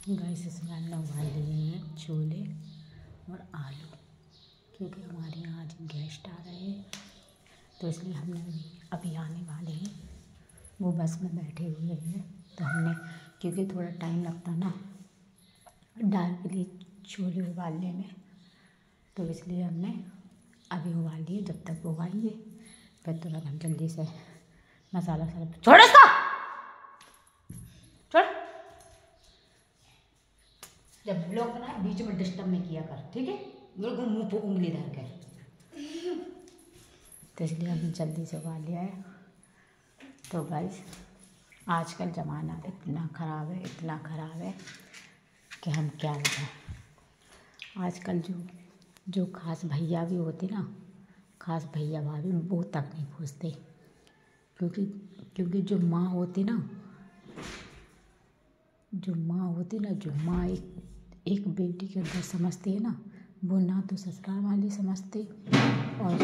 Gas इसमें हमने उबाल लिए हैं छोले और आलू, क्योंकि हमारे यहाँ आज गेस्ट आ रहे हैं तो इसलिए हमने अभी आने वाले हैं, वो बस में बैठे हुए हैं। तो हमने, क्योंकि थोड़ा टाइम लगता ना दाल के लिए छोले उबालने में, तो इसलिए हमने अभी उबाल लिए। जब तक वो आएंगे फिर तुरंत हम जल्दी से मसाला सब छोड़ इसको, छोड़। जब ब्लॉग बनाए बीच में डिस्टर्ब नहीं किया कर, ठीक है? बिल्कुल मुंह पे उंगली धर के। तो इसलिए हमने जल्दी से उबाल लिया है। तो गाइस आजकल ज़माना इतना ख़राब है, इतना ख़राब है कि हम क्या बताएं। आजकल जो खास भैया भी होते ना, खास भैया भाभी, वो तक नहीं पूछते, क्योंकि जो माँ होती ना, जो माँ एक बेटी के अंदर समझती है ना, वो ना तो ससुराल वाली समझते और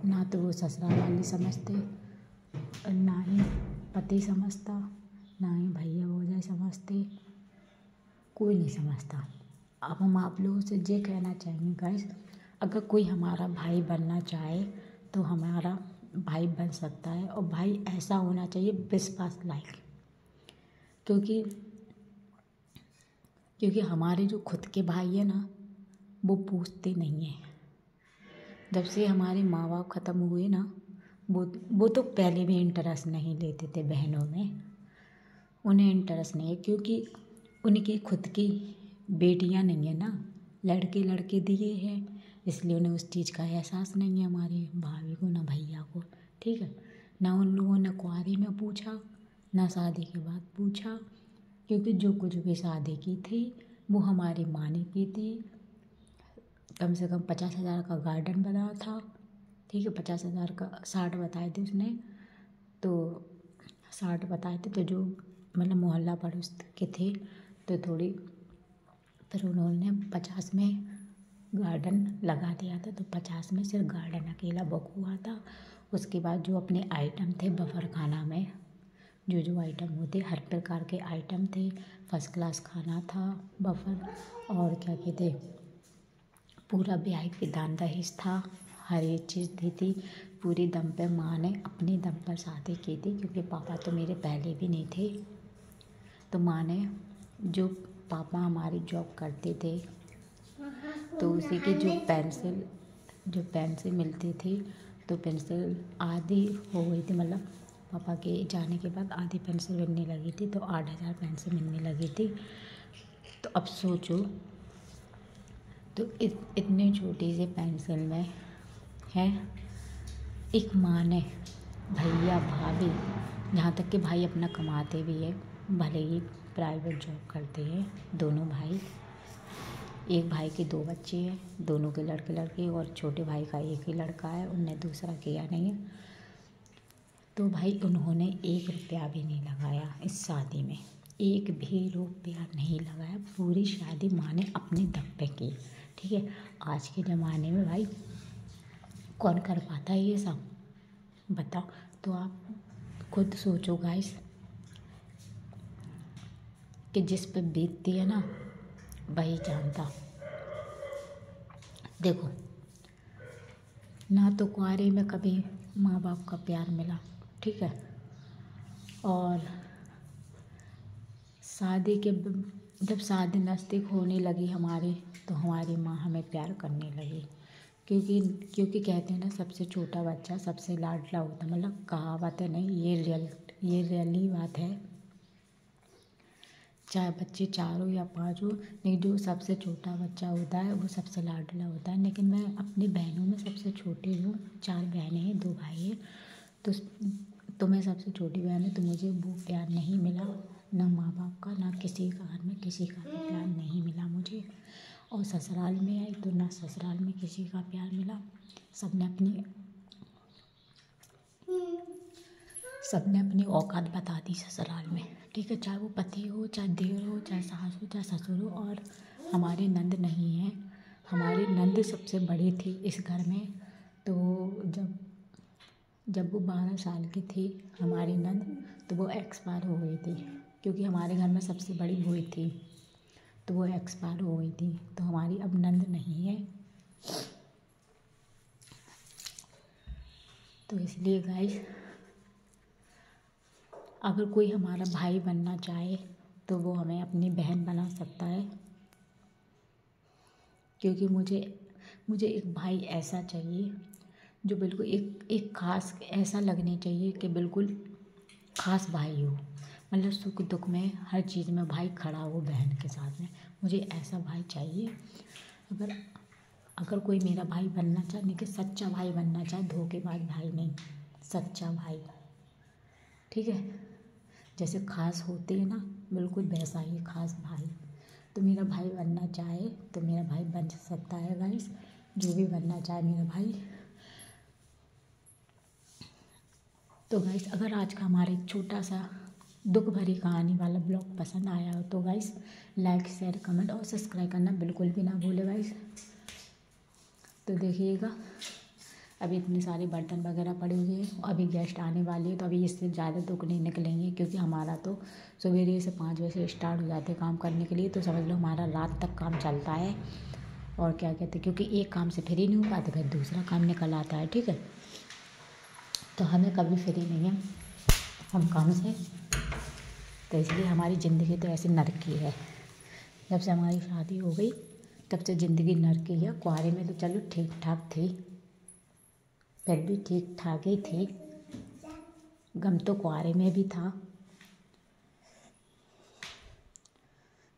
ना तो वो ससुराल वाली समझते और ना ही पति समझता, ना ही भैया भौजाई समझते, कोई नहीं समझता। अब हम आप लोगों से ये कहना चाहेंगे गाइस, अगर कोई हमारा भाई बनना चाहे तो हमारा भाई बन सकता है, और भाई ऐसा होना चाहिए विश्वास लायक, क्योंकि हमारे जो खुद के भाई है ना, वो पूछते नहीं हैं। जब से हमारे माँ बाप ख़त्म हुए ना, वो तो पहले भी इंटरेस्ट नहीं लेते थे बहनों में, उन्हें इंटरेस्ट नहीं है, क्योंकि उनकी खुद की बेटियां नहीं है ना, लड़के दिए हैं, इसलिए उन्हें उस चीज़ का एहसास नहीं है, हमारी भाभी को ना भैया को, ठीक है? ना उन लोगों ने कुंवारी में पूछा, ना शादी के बाद पूछा, क्योंकि जो कुछ भी शादी की थी वो हमारी माँ ने की थी। कम से कम 50,000 का गार्डन बना था, ठीक है? 50,000 का 60 बताए थे उसने, तो 60 बताए थे, तो जो मतलब मोहल्ला पड़ोस के थे तो थोड़ी, फिर उन्होंने 50 में गार्डन लगा दिया था, तो 50 में सिर्फ गार्डन अकेला बुक हुआ था। उसके बाद जो अपने आइटम थे बफर खाना में, जो आइटम होते, हर प्रकार के आइटम थे, फर्स्ट क्लास खाना था बफर, और क्या कहते, पूरा VIP दान दहेज था, हर एक चीज़ दी थी पूरी दम पे। माँ ने अपने दम पर शादी की थी, क्योंकि पापा तो मेरे पहले भी नहीं थे, तो माँ ने, जो पापा हमारी जॉब करते थे तो उसी की जो पेंसिल मिलती थी, तो पेंसिल आधी हो गई थी, मतलब पापा के जाने के बाद आधी पेंसिल मिलने लगी थी, तो 8,000 पेंसिल मिलने लगी थी। तो अब सोचो, तो इतने छोटी सी पेंसिल में है, एक माँ ने, भैया भाभी, यहाँ तक कि भाई अपना कमाते भी है, भले ही प्राइवेट जॉब करते हैं दोनों भाई, एक भाई के 2 बच्चे हैं, दोनों के लड़के, और छोटे भाई का एक ही लड़का है, उनने दूसरा किया नहीं है। तो भाई उन्होंने 1 रुपया भी नहीं लगाया इस शादी में, 1 भी रुपया नहीं लगाया, पूरी शादी माँ ने अपने दम पे की, ठीक है? आज के ज़माने में भाई कौन कर पाता है ये सब, बताओ? तो आप खुद सोचो गाइस, कि जिस पे बीतती है ना वही जानता। देखो, ना तो कुंवारे में कभी माँ बाप का प्यार मिला, ठीक है? और जब शादी नज़दीक होने लगी हमारी, तो हमारी माँ हमें प्यार करने लगी, क्योंकि कहते हैं ना, सबसे छोटा बच्चा सबसे लाडला होता, मतलब कहावत है नहीं, ये रियली बात है। चाहे बच्चे 4 हो या 5 हो, लेकिन जो सबसे छोटा बच्चा होता है वो सबसे लाडला होता है। लेकिन मैं अपनी बहनों में सबसे छोटी हूँ, 4 बहनें हैं, 2 भाई हैं, तो मैं सबसे छोटी बहन हूँ, तो मुझे वो प्यार नहीं मिला, ना माँ बाप का, ना किसी का, घर में किसी का भी प्यार नहीं मिला मुझे। और ससुराल में आई तो ना ससुराल में किसी का प्यार मिला, सबने अपनी औकात बता दी ससुराल में, ठीक है? चाहे वो पति हो, चाहे देवर हो, चाहे सास हो, चाहे ससुर हो। और हमारी नंद नहीं है, हमारी नंद सबसे बड़ी थी इस घर में, तो जब वो 12 साल की थी हमारी नंद, तो वो एक्सपायर हो गई थी, क्योंकि हमारे घर में सबसे बड़ी वही थी। तो वो एक्सपायर हो गई थी, तो हमारी अब नंद नहीं है। तो इसलिए गाइस, अगर कोई हमारा भाई बनना चाहे तो वो हमें अपनी बहन बना सकता है, क्योंकि मुझे एक भाई ऐसा चाहिए जो बिल्कुल एक खास ऐसा लगने चाहिए कि बिल्कुल खास भाई हो, मतलब सुख दुख में हर चीज़ में भाई खड़ा हो बहन के साथ में। मुझे ऐसा भाई चाहिए। अगर कोई मेरा भाई बनना चाहे, नहीं कि सच्चा भाई बनना चाहे, धोखेबाज भाई नहीं, सच्चा भाई, ठीक है, जैसे खास होते हैं ना, बिल्कुल वैसा ही खास भाई। तो मेरा भाई बनना चाहे तो मेरा भाई बन सकता है गाइस, जो भी बनना चाहे मेरा भाई। तो गाइस, अगर आज का हमारा एक छोटा सा दुख भरी कहानी वाला ब्लॉग पसंद आया हो तो गाइस लाइक शेयर कमेंट और सब्सक्राइब करना बिल्कुल भी ना भूले गाइस। तो देखिएगा, अभी इतने सारे बर्तन वगैरह पड़े हुए हैं, अभी गेस्ट आने वाले हैं, तो अभी इससे ज़्यादा दुख नहीं निकलेंगे, क्योंकि हमारा तो सवेरे से 5 बजे से स्टार्ट हो जाते हैं काम करने के लिए। तो समझ लो हमारा रात तक काम चलता है। और क्या कहते हैं, क्योंकि एक काम से फ्री नहीं हो पाते, फिर दूसरा काम निकल आता है, ठीक है। तो हमें कभी फ्री नहीं है हम काम से, तो इसलिए हमारी ज़िंदगी तो ऐसे नरक की है। जब से हमारी शादी हो गई तब से ज़िंदगी नरक की है। कुंवारे में तो चलो ठीक ठाक थी, फिर भी ठीक ठाक ही थी, गम तो कुंवारे में भी था,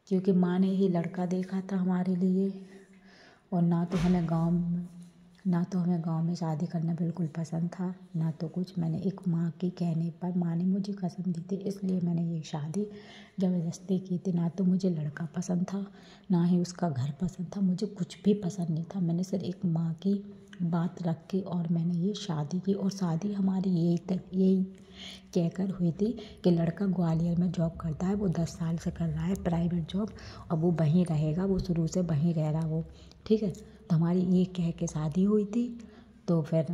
क्योंकि माँ ने ही लड़का देखा था हमारे लिए। और ना तो हमें गांव में शादी करना बिल्कुल पसंद था, ना तो कुछ। मैंने एक माँ के कहने पर, माँ ने मुझे कसम दी थी, इसलिए मैंने ये शादी ज़बरदस्ती की थी। ना तो मुझे लड़का पसंद था, ना ही उसका घर पसंद था, मुझे कुछ भी पसंद नहीं था। मैंने सिर्फ एक माँ की बात रख के और मैंने ये शादी की। और शादी हमारी यही कहकर हुई थी कि लड़का ग्वालियर में जॉब करता है, वो 10 साल से कर रहा है प्राइवेट जॉब, और वो वहीं रहेगा, वो शुरू से वहीं रह रहा वो, ठीक है। तो हमारी ये कह के शादी हुई थी। तो फिर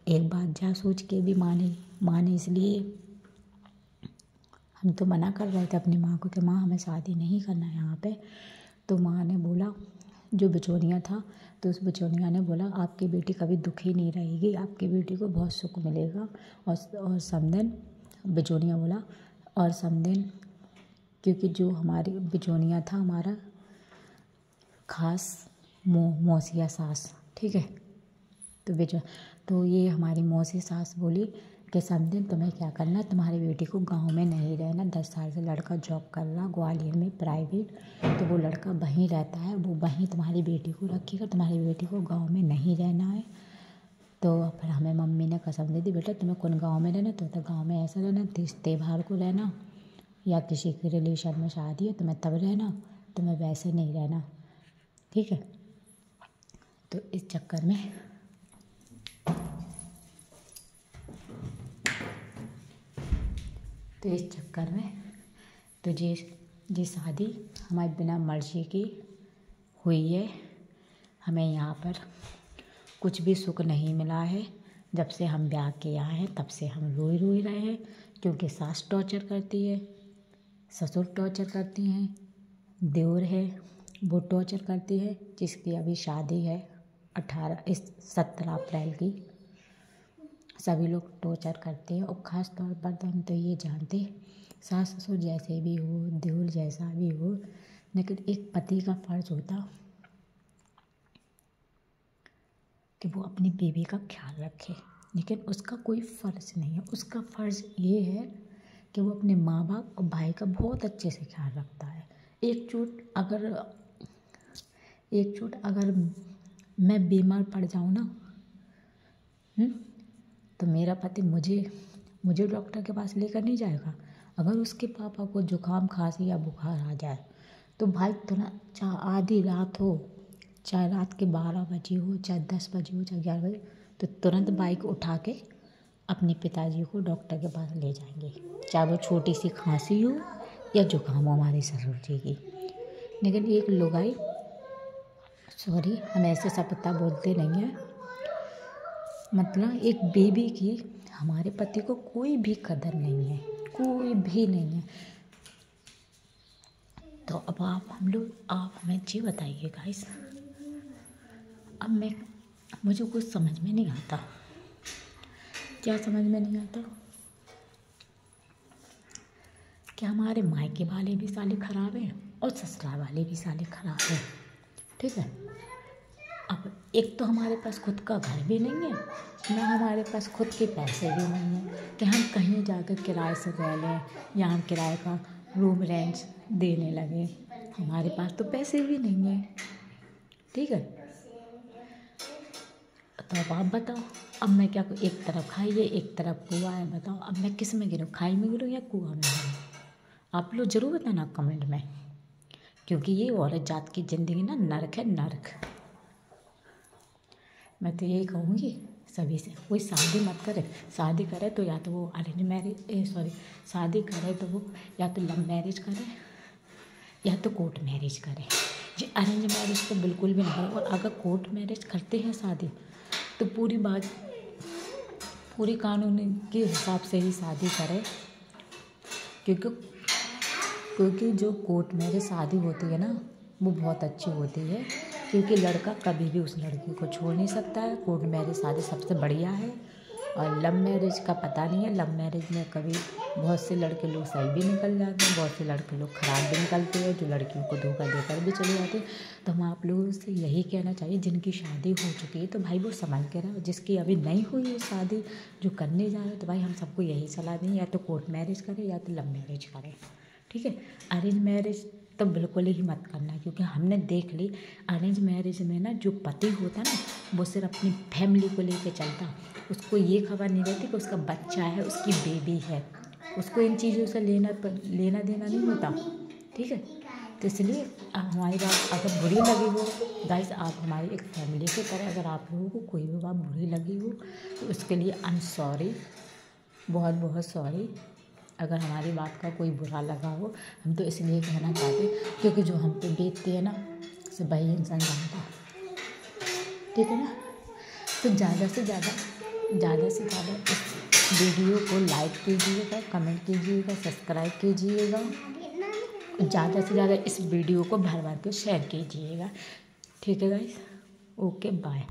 एक बात जा सोच के भी माँ ने इसलिए, हम तो मना कर रहे थे अपनी माँ को कि माँ हमें शादी नहीं करना है यहाँ पे। तो माँ ने बोला, जो बिचौलिया था, तो उस बिचौलिया ने बोला आपकी बेटी कभी दुखी नहीं रहेगी, आपकी बेटी को बहुत सुख मिलेगा। और समदिन बिचौलिया बोला, और समदिन, क्योंकि जो हमारी बिचौलिया था हमारा खास मौसिया सास, ठीक है। तो ये हमारी मौसी सास बोली कि समदिन तुम्हें क्या करना, तुम्हारी बेटी को गांव में नहीं रहना। 10 साल से लड़का जॉब कर रहा ग्वालियर में प्राइवेट, तो वो लड़का वहीं रहता है, वो वहीं तुम्हारी बेटी को रखेगा, तुम्हारी बेटी को गांव में नहीं रहना है। तो फिर हमें मम्मी ने कसम दे दी, बेटा तुम्हें कौन गाँव में रहना, तो गाँव में ऐसा रहना, त्योहार को रहना, या किसी के रिलेशन में शादी है तुम्हें तब रहना, तुम्हें वैसे नहीं रहना, ठीक है। तो इस चक्कर में तो ये शादी हमारी बिना मर्जी की हुई है। हमें यहाँ पर कुछ भी सुख नहीं मिला है। जब से हम ब्याह किया है तब से हम रोई रहे हैं, क्योंकि सास टॉर्चर करती है, ससुर टॉर्चर करती हैं, देवर है वो टॉर्चर करती है, जिसकी अभी शादी है 17 अप्रैल की। सभी लोग टॉर्चर करते हैं। और ख़ास तौर पर तो हम तो ये जानते, सास ससुर जैसे भी हो, देवर जैसा भी हो, लेकिन एक पति का फ़र्ज़ होता कि वो अपनी बीवी का ख्याल रखे, लेकिन उसका कोई फ़र्ज़ नहीं है। उसका फ़र्ज़ ये है कि वो अपने माँ बाप और भाई का बहुत अच्छे से ख्याल रखता है। एक चोट अगर मैं बीमार पड़ जाऊँ ना, तो मेरा पति मुझे डॉक्टर के पास लेकर नहीं जाएगा। अगर उसके पापा को जुकाम खांसी या बुखार आ जाए तो भाई तुरंत, चाहे आधी रात हो, चाहे रात के 12 बजे हो, चाहे 10 बजे हो, चाहे 11 बजे, तो तुरंत बाइक उठा के अपने पिताजी को डॉक्टर के पास ले जाएंगे, चाहे वो छोटी सी खांसी हो या जुकाम हो हमारे ससुर जी की। लेकिन एक लुगाई, सॉरी हम ऐसे सपता बोलते नहीं हैं, मतलब एक बेबी की हमारे पति को कोई भी कदर नहीं है, कोई भी नहीं है। तो अब आप हमें जी बताइए गाइस। अब मुझे कुछ समझ में नहीं आता। क्या समझ में नहीं आता? क्या हमारे मायके वाले भी साले खराब हैं और ससुराल वाले भी साले खराब हैं। ठीक है। अब एक तो हमारे पास खुद का घर भी नहीं है, ना हमारे पास खुद के पैसे भी नहीं हैं कि हम कहीं जाकर किराए से रह लें या हम किराए का रूम रेंट देने लगे। हमारे पास तो पैसे भी नहीं हैं। ठीक है। तो अब आप बताओ, अब मैं क्या करूँ? एक तरफ खाई है, एक तरफ कुआं है। बताओ अब मैं किस में गिरूँ, खाई में गिरूँ या कुआं में गिरूँ? आप लोग ज़रूर बताना कमेंट में, क्योंकि ये औरत जात की ज़िंदगी ना नर्क है, नर्क। मैं तो यही कहूँगी सभी से, कोई शादी मत करे। शादी करे तो या तो वो अरेंज मैरिज शादी करे तो वो या तो लव मैरिज करे या तो कोर्ट मैरिज करे। ये अरेंज मैरिज तो बिल्कुल भी नहीं करे। और अगर कोर्ट मैरिज करते हैं शादी तो पूरी कानून के हिसाब से ही शादी करे, क्योंकि जो कोर्ट मैरिज शादी होती है ना वो बहुत अच्छी होती है, क्योंकि लड़का कभी भी उस लड़की को छोड़ नहीं सकता है। कोर्ट मैरिज शादी सबसे बढ़िया है। और लव मैरिज का पता नहीं है, लव मैरिज में कभी बहुत से लड़के लोग सही भी निकल जाते हैं, बहुत से लड़के लोग ख़राब भी निकलते हैं, जो लड़कियों को धोखा देकर भी चले जाते हैं। तो हम आप लोगों से यही कहना चाहिए, जिनकी शादी हो चुकी है तो भाई वो संभाल के रहो। जिसकी अभी नहीं हुई है शादी, जो करने जा रहे हैं, तो भाई हम सबको यही सलाह दें, या तो कोर्ट मैरिज करें या तो लव मैरिज करें। ठीक है। अरेंज मैरिज तो बिल्कुल ही मत करना, क्योंकि हमने देख ली अरेंज मैरिज में ना जो पति होता ना वो सिर्फ अपनी फैमिली को लेके चलता। उसको ये खबर नहीं रहती कि उसका बच्चा है, उसकी बेबी है। उसको इन चीज़ों से लेना देना नहीं होता। ठीक है। तो इसलिए आप हमारी बात अगर बुरी लगी हो गाइस, आप हमारी एक फैमिली की तरह, अगर आप लोगों को कोई भी बात बुरी लगी हो तो उसके लिए आई एम सॉरी, बहुत बहुत सॉरी। अगर हमारी बात का कोई बुरा लगा हो, हम तो इसलिए कहना चाहते क्योंकि जो हम पे बीतती है ना उसे वही इंसान जानता है। ठीक है ना। तो ज़्यादा से ज़्यादा इस वीडियो को लाइक कीजिएगा, कमेंट कीजिएगा, सब्सक्राइब कीजिएगा। ज़्यादा से ज़्यादा इस वीडियो को भर भर के शेयर कीजिएगा। ठीक है गाइस, ओके बाय।